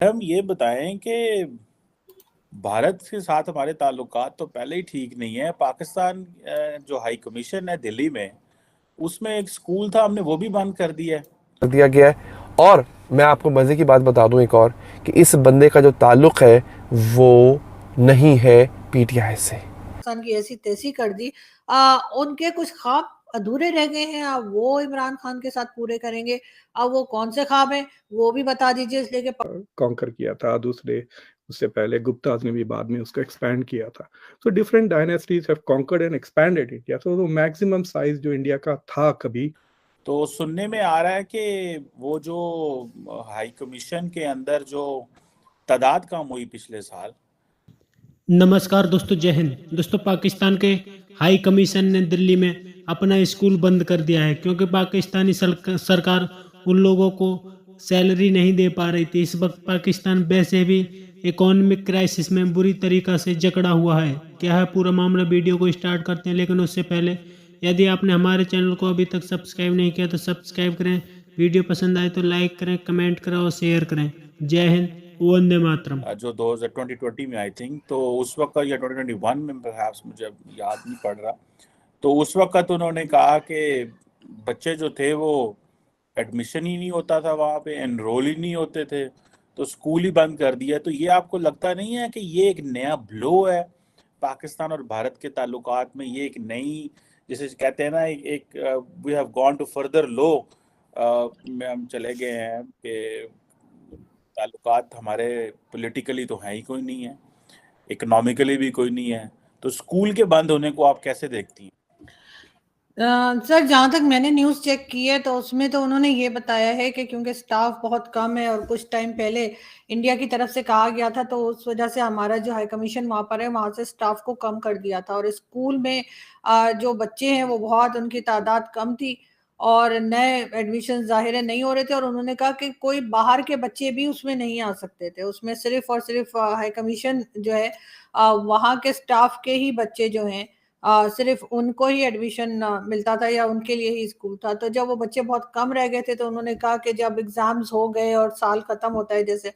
हम ये बताएं कि भारत के साथ हमारे ताल्लुकात तो पहले ही ठीक नहीं है। पाकिस्तान जो हाई कमीशन है दिल्ली में, उसमें एक स्कूल था, हमने वो भी बंद कर दिया है। कर दिया गया है। और मैं आपको मज़े की बात बता दूं एक और, कि इस बंदे का जो ताल्लुक है वो नहीं है पीटीआई से। पाकिस्तान की ऐसी तैसी कर दी। उनके कुछ ख्वाब अधूरे रह गए हैं, अब वो इमरान खान के साथ पूरे करेंगे। अब वो कौन से ख्वाब हैं वो भी बता दीजिए, इसलिए कि कॉन्कर किया था दूसरे, उससे पहले गुप्ताज ने भी बाद में उसको एक्सपैंड किया था। तो different dynasties have conquered and expanded India. तो मैक्सिमम साइज जो इंडिया का था कभी। तो सुनने में आ रहा है कि वो जो हाई कमीशन के अंदर जो तादाद कम हुई पिछले साल। नमस्कार दोस्तों, जय हिंद। दोस्तों, पाकिस्तान के हाई कमीशन ने दिल्ली में अपना स्कूल बंद कर दिया है क्योंकि पाकिस्तानी सरकार उन लोगों को सैलरी नहीं दे पा रही थी। इस वक्त पाकिस्तान वैसे भी इकोनॉमिक क्राइसिस में बुरी तरीक़ा से जकड़ा हुआ है। क्या है पूरा मामला, वीडियो को स्टार्ट करते हैं। लेकिन उससे पहले यदि आपने हमारे चैनल को अभी तक सब्सक्राइब नहीं किया तो सब्सक्राइब करें। वीडियो पसंद आए तो लाइक करें, कमेंट करें और शेयर करें। जय हिंद, वंदे मातरम। जो 2020 में आई थिंक, तो उस वक्त या 2021 में परहैप्स, मुझे याद नहीं पड़ रहा, तो उस वक्त उन्होंने कहा कि बच्चे जो थे वो एडमिशन ही नहीं होता था, वहाँ पे एनरोल ही नहीं होते थे, तो स्कूल ही बंद कर दिया। तो ये आपको लगता नहीं है कि ये एक नया ब्लो है पाकिस्तान और भारत के ताल्लुकात में? ये एक नई, जैसे कहते हैं ना, एक we have gone to further low में हम चले गए हैं कि ताल्लुकात हमारे पॉलिटिकली तो है ही कोई नहीं है, इकोनॉमिकली भी कोई नहीं है। तो स्कूल के बंद होने को आप कैसे देखती हैं? सर, जहाँ तक मैंने न्यूज़ चेक की है तो उसमें तो उन्होंने ये बताया है कि क्योंकि स्टाफ बहुत कम है और कुछ टाइम पहले इंडिया की तरफ से कहा गया था, तो उस वजह से हमारा जो हाई कमीशन वहाँ पर है वहाँ से स्टाफ को कम कर दिया था। और स्कूल में जो बच्चे हैं वो बहुत, उनकी तादाद कम थी और नए एडमिशन ज़ाहिर है नहीं हो रहे थे। और उन्होंने कहा कि कोई बाहर के बच्चे भी उसमें नहीं आ सकते थे, उसमें सिर्फ और सिर्फ हाई कमीशन जो है वहाँ के स्टाफ के ही बच्चे जो हैं सिर्फ उनको ही एडमिशन मिलता था या उनके लिए ही स्कूल था। तो जब वो बच्चे बहुत कम रह गए थे तो उन्होंने कहा कि जब एग्जाम्स हो गए और साल खत्म होता है जैसे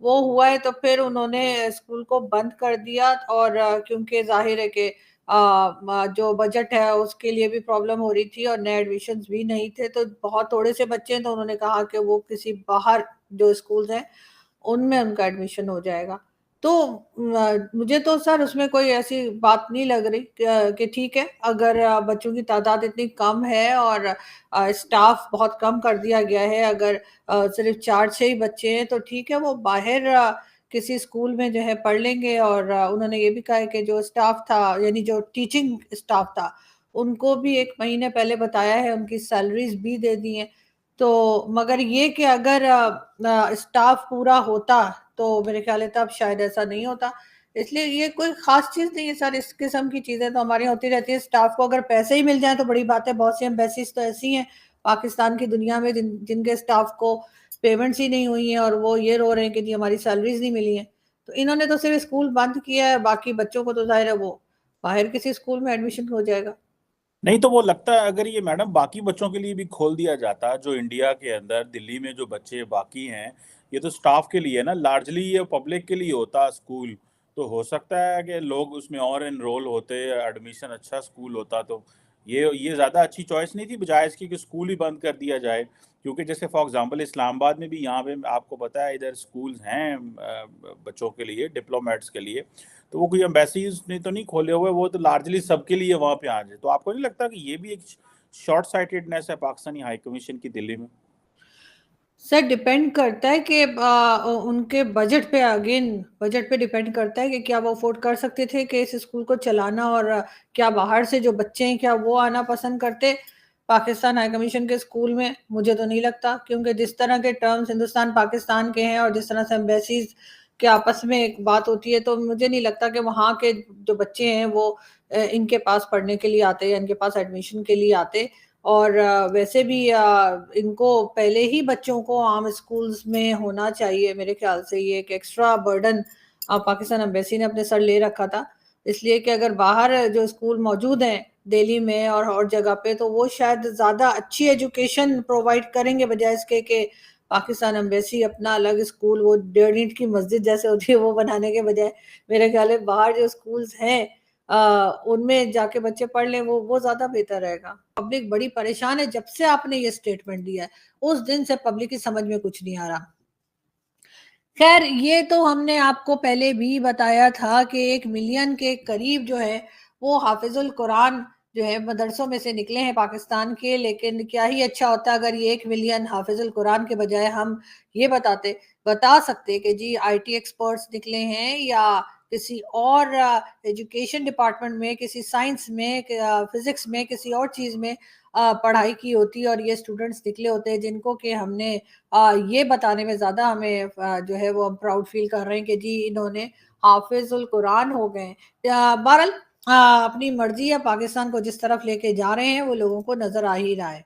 वो हुआ है, तो फिर उन्होंने स्कूल को बंद कर दिया। और क्योंकि जाहिर है कि जो बजट है उसके लिए भी प्रॉब्लम हो रही थी और नए एडमिशन्स भी नहीं थे, तो बहुत थोड़े से बच्चे हैं, तो उन्होंने कहा कि वो किसी बाहर जो स्कूल्स हैं उनमें उनका एडमिशन हो जाएगा। तो मुझे तो सर उसमें कोई ऐसी बात नहीं लग रही कि ठीक है, अगर बच्चों की तादाद इतनी कम है और स्टाफ बहुत कम कर दिया गया है, अगर सिर्फ 4-6 ही बच्चे हैं तो ठीक है, वो बाहर किसी स्कूल में जो है पढ़ लेंगे। और उन्होंने ये भी कहा है कि जो स्टाफ था, यानी जो टीचिंग स्टाफ था, उनको भी 1 महीने पहले बताया है, उनकी सैलरीज भी दे दी हैं। तो मगर ये कि अगर स्टाफ पूरा होता तो मेरे ख्याल है तब शायद ऐसा नहीं होता। इसलिए ये कोई ख़ास चीज़ नहीं है सर, इस किस्म की चीज़ें तो हमारी होती रहती है। स्टाफ को अगर पैसे ही मिल जाएँ तो बड़ी बात है। बहुत सी एम्बेसीज़ तो ऐसी हैं पाकिस्तान की दुनिया में जिनके स्टाफ को पेमेंट्स ही नहीं हुई हैं और वो ये रो रहे हैं कि जी हमारी सैलरीज़ नहीं मिली हैं। तो इन्होंने तो सिर्फ़ स्कूल बंद किया है, बाकी बच्चों को तो ज़ाहिर है वो बाहर किसी स्कूल में एडमिशन हो जाएगा। नहीं तो वो लगता है अगर ये मैडम बाकी बच्चों के लिए भी खोल दिया जाता, जो इंडिया के अंदर दिल्ली में जो बच्चे बाकी हैं, ये तो स्टाफ के लिए ना, लार्जली ये पब्लिक के लिए होता स्कूल, तो हो सकता है कि लोग उसमें और एनरोल होते, एडमिशन अच्छा स्कूल होता। तो ये ज़्यादा अच्छी चॉइस नहीं थी बजाय इसकी कि स्कूल ही बंद कर दिया जाए। क्योंकि जैसे फॉर एग्जांपल इस्लामाबाद में भी, यहाँ पे आपको पता है, इधर स्कूल्स हैं बच्चों के लिए, डिप्लोमेट्स के लिए, तो वो कोई एम्बेसीज ने तो नहीं खोले हुए, वो तो लार्जली सबके लिए वहाँ पे आ जाए। तो आपको नहीं लगता कि ये भी एक शॉर्ट साइटेडनेस है पाकिस्तानी हाई कमीशन की दिल्ली में? सर, डिपेंड करता है कि उनके बजट पे, अगेन बजट पे डिपेंड करता है कि क्या वो अफोर्ड कर सकते थे कि इस स्कूल को चलाना। और क्या बाहर से जो बच्चे हैं क्या वो आना पसंद करते पाकिस्तान हाई कमीशन के स्कूल में? मुझे तो नहीं लगता, क्योंकि जिस तरह के टर्म्स हिंदुस्तान पाकिस्तान के हैं और जिस तरह से एम्बेसीज के आपस में एक बात होती है, तो मुझे नहीं लगता कि वहाँ के जो बच्चे हैं वो इनके पास पढ़ने के लिए आते या इनके पास एडमिशन के लिए आते। और वैसे भी इनको पहले ही बच्चों को आम स्कूल्स में होना चाहिए। मेरे ख्याल से ये एक एक्स्ट्रा बर्डन पाकिस्तान एम्बेसी ने अपने सर ले रखा था, इसलिए कि अगर बाहर जो स्कूल मौजूद हैं दिल्ली में और जगह पे, तो वो शायद ज़्यादा अच्छी एजुकेशन प्रोवाइड करेंगे बजाय इसके कि पाकिस्तान एम्बेसी अपना अलग स्कूल, वो 1.5 ईंट की मस्जिद जैसे होती है वो बनाने के बजाय मेरे ख्याल है बाहर जो स्कूल्स हैं उनमें जाके बच्चे पढ़ लें, वो ज्यादा बेहतर रहेगा। पब्लिक बड़ी परेशान है जब से आपने ये स्टेटमेंट दिया है, उस दिन से पब्लिक की समझ में कुछ नहीं आ रहा। खैर ये तो हमने आपको पहले भी बताया था कि 1 मिलियन के करीब जो है वो हाफिजुल कुरान जो है मदरसों में से निकले हैं पाकिस्तान के, लेकिन क्या ही अच्छा होता अगर ये 1 मिलियन हाफिजुल कुरान के बजाय हम ये बता सकते कि जी आईटी एक्सपर्ट्स निकले हैं या किसी और एजुकेशन डिपार्टमेंट में, किसी साइंस में, फिजिक्स में, किसी और चीज में पढ़ाई की होती और ये स्टूडेंट्स निकले होते जिनको कि हमने ये बताने में ज्यादा हमें जो है वो हम प्राउड फील कर रहे हैं कि जी इन्होंने हाफिजुल कुरान हो गए। बहरहाल अपनी मर्जी है, पाकिस्तान को जिस तरफ लेके जा रहे हैं वो लोगों को नजर आ ही रहा है।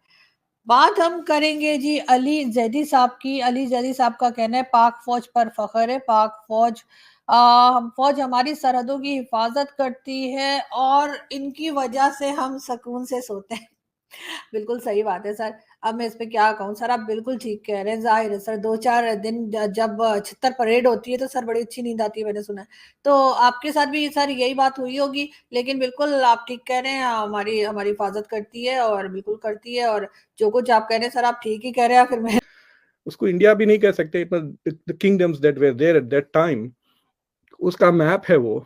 बात हम करेंगे जी अली जैदी साहब की। अली जैदी साहब का कहना है पाक फौज पर फख्र है, पाक फौज हम फौज हमारी सरहदों की हिफाजत करती है और इनकी वजह से हम सुकून से सोते हैं। बिल्कुल सही बात है सर। अब मैं इस पे क्या कहूँ सर, आप बिल्कुल ठीक कह रहे हैं। जाहिर है सर 2-4 दिन जब 76 परेड होती है तो सर बड़ी अच्छी नींद आती है, मैंने सुना है। तो आपके साथ भी सर यही बात हुई होगी, लेकिन बिल्कुल आप ठीक कह रहे हैं, हमारी हमारी हिफाजत करती है और बिल्कुल करती है। और जो कुछ आप कह रहे हैं सर आप ठीक ही कह रहे हैं। फिर मैं उसको इंडिया भी नहीं कह सकते, the kingdoms that were there at that time, उसका मैप है वो।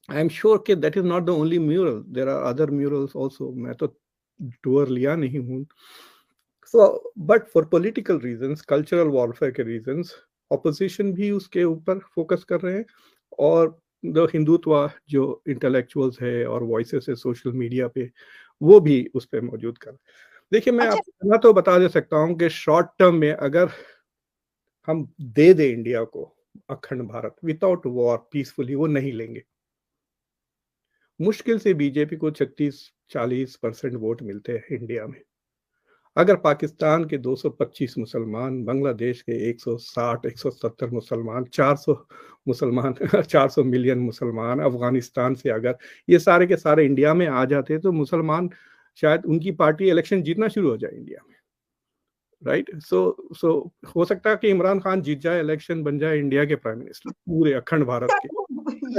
आई एम श्योर कि that is not the only mural, there are other murals also. मैं तो टूर लिया नहीं हूँ। So but for political reasons, cultural warfare के रीजंस, ऑपोजिशन भी उसके ऊपर फोकस कर रहे हैं और द हिंदुत्व जो इंटेलेक्चुअल्स है और वॉइसेस है सोशल मीडिया पे, वो भी उस पर मौजूद कर। देखिए मैं अच्छा आपको इतना तो बता दे सकता हूँ कि शॉर्ट टर्म में अगर हम दे इंडिया को अखंड भारत विदाउट वॉर पीसफुली, वो नहीं लेंगे। मुश्किल से बीजेपी को 36-40% वोट मिलते हैं इंडिया में। अगर पाकिस्तान के 225 मुसलमान, बांग्लादेश के 160-170 मुसलमान, 400 मुसलमान 400 मिलियन मुसलमान, अफगानिस्तान से अगर ये सारे के सारे इंडिया में आ जाते तो मुसलमान शायद उनकी पार्टी इलेक्शन जीतना शुरू हो जाए इंडिया में, राइट। सो हो सकता है कि इमरान खान जीत जाए इलेक्शन, बन जाए इंडिया के प्राइम मिनिस्टर पूरे अखंड भारत के।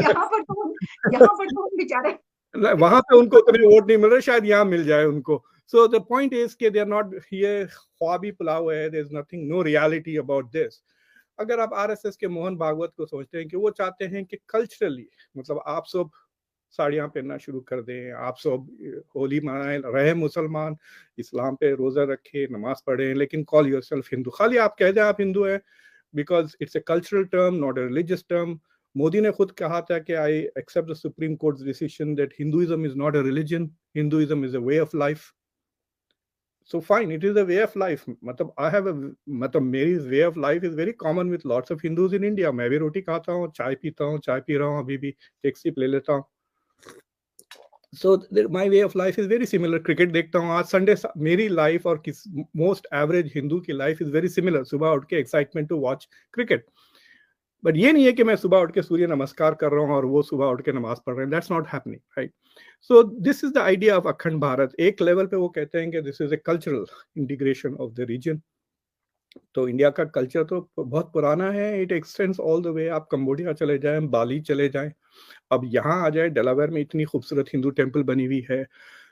यहाँ पर तो हम बेचारे वहां पे उनको उतने वोट नहीं मिल रहे, शायद यहाँ मिल जाए उनको। सो द पॉइंट इज कि दे आर नॉट, ये ख्वाबी पुलाव है, there is nothing, no reality about this. अगर आप आरएसएस के मोहन भागवत को सोचते हैं कि वो चाहते हैं कि कल्चरली, मतलब आप सब साड़ियां पहनना शुरू कर दें, आप सब होली मनाए रहे, मुसलमान इस्लाम पे रोजा रखे, नमाज पढ़े, लेकिन कॉल योरसेल्फ हिंदू, खाली आप कह दें आप हिंदू हैं, because it's a cultural term not a religious term. Modi ने खुद कहा था कि I accept the supreme court's decision that Hinduism is not a religion, Hinduism is a way of life. So fine, it is a way of life. मतलब I have a, मतलब मेरी way of life is very common with lots of Hindus in India. मैं भी रोटी खाता हूँ, चाय पीता हूँ, चाय पी रहा हूँ, अभी भी एक सिप ले लेता हूँ। So my way of life is very similar. Cricket देखता हूँ, आज संडे, मेरी लाइफ और किस मोस्ट एवरेज हिंदू की लाइफ इज वेरी सिमिलर। सुबह उठ के excitement to watch cricket, but ये नहीं है कि मैं सुबह उठ के सूर्य नमस्कार कर रहा हूँ और वो सुबह उठ के नमाज पढ़ रहे हैं। That's not happening, right. So this is the idea of Akhand Bharat. एक लेवल पे वो कहते हैं कि this is a cultural integration of the region. तो इंडिया का कल्चर तो बहुत पुराना है, it extends all the way. आप कंबोडिया चले जाएं, बाली चले जाएं, अब यहाँ आ जाए, डेलावेयर में इतनी खूबसूरत हिंदू टेम्पल बनी हुई है।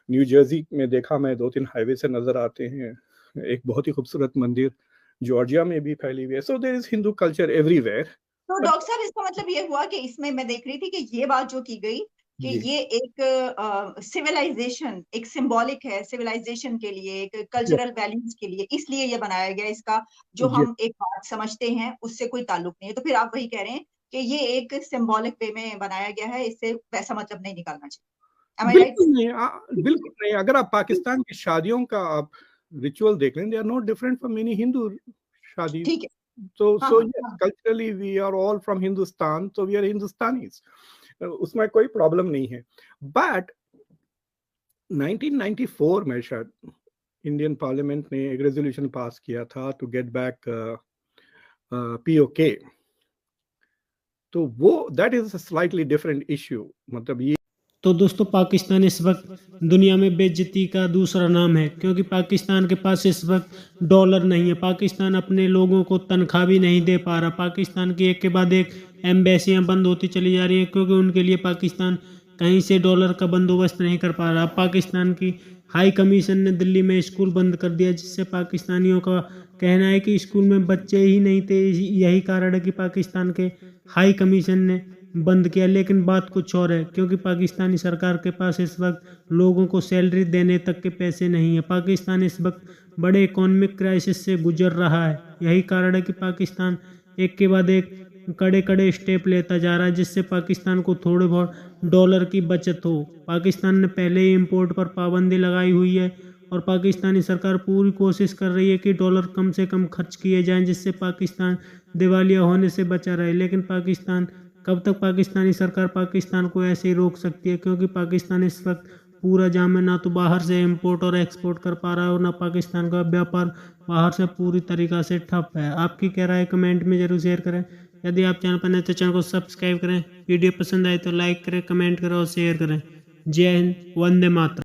न्यू जर्सी में देखा मैं, 2-3 हाईवे से नजर आते हैं, एक बहुत ही खूबसूरत मंदिर जॉर्जिया में भी फैली हुई है। So there is Hindu culture everywhere. तो डॉक्टर साहब इसका मतलब ये हुआ कि इसमें मैं देख रही थी कि ये बात जो की गई कि ये एक सिविलाइजेशन, एक सिंबॉलिक है सिविलाइजेशन के लिए, एक कल्चरल वैल्यूज के लिए, इसलिए ये बनाया गया। इसका जो हम एक बात समझते हैं उससे कोई ताल्लुक नहीं है। तो फिर आप वही कह रहे हैं कि ये एक सिंबॉलिक वे में बनाया गया है, इससे वैसा मतलब नहीं निकालना चाहिए। Am I right? बिल्कुल नहीं, बिल्कुल नहीं। अगर आप पाकिस्तान की शादियों का आप रिचुअल देख लें, they are not different from many Hindu शादी। ठीक है। So yes, culturally we are all from Hindustan, so we are Hindustanis. उसमें कोई प्रॉब्लम नहीं है। बट 1994 में शायद इंडियन पार्लियामेंट ने एक रेजोल्यूशन पास किया था टू गेट बैक POK। तो वो that is a slightly different issue. मतलब ये तो दोस्तों पाकिस्तान इस वक्त दुनिया में बेइज्जती का दूसरा नाम है, क्योंकि पाकिस्तान के पास इस वक्त डॉलर नहीं है। पाकिस्तान अपने लोगों को तनख्वाह भी नहीं दे पा रहा। पाकिस्तान की एक के बाद एक एम्बेसियां बंद होती चली जा रही हैं, क्योंकि उनके लिए पाकिस्तान कहीं से डॉलर का बंदोबस्त नहीं कर पा रहा। पाकिस्तान की हाई कमीशन ने दिल्ली में स्कूल बंद कर दिया, जिससे पाकिस्तानियों का कहना है कि स्कूल में बच्चे ही नहीं थे। यही कारण है कि पाकिस्तान के हाई कमीशन ने बंद किया। लेकिन बात कुछ और है, क्योंकि पाकिस्तानी सरकार के पास इस वक्त लोगों को सैलरी देने तक के पैसे नहीं है। पाकिस्तान इस वक्त बड़े इकोनॉमिक क्राइसिस से गुजर रहा है। यही कारण है कि पाकिस्तान एक के बाद एक कड़े कड़े स्टेप लेता जा रहा है, जिससे पाकिस्तान को थोड़े बहुत डॉलर की बचत हो। पाकिस्तान ने पहले ही इंपोर्ट पर पाबंदी लगाई हुई है और पाकिस्तानी सरकार पूरी कोशिश कर रही है कि डॉलर कम से कम खर्च किए जाएं, जिससे पाकिस्तान दिवालिया होने से बचा रहे। लेकिन पाकिस्तान कब तक पाकिस्तानी सरकार पाकिस्तान को ऐसे ही रोक सकती है, क्योंकि पाकिस्तान इस वक्त पूरा जाम है। ना तो बाहर से इंपोर्ट और एक्सपोर्ट कर पा रहा है और ना पाकिस्तान का व्यापार बाहर से पूरी तरीक़ा से ठप है। आपकी क्या राय कमेंट में जरूर शेयर करें। यदि आप चैनल पर नए तो चैनल को सब्सक्राइब करें। वीडियो पसंद आए तो लाइक करें, कमेंट करें और शेयर करें। जय हिंद, वंदे मातरम।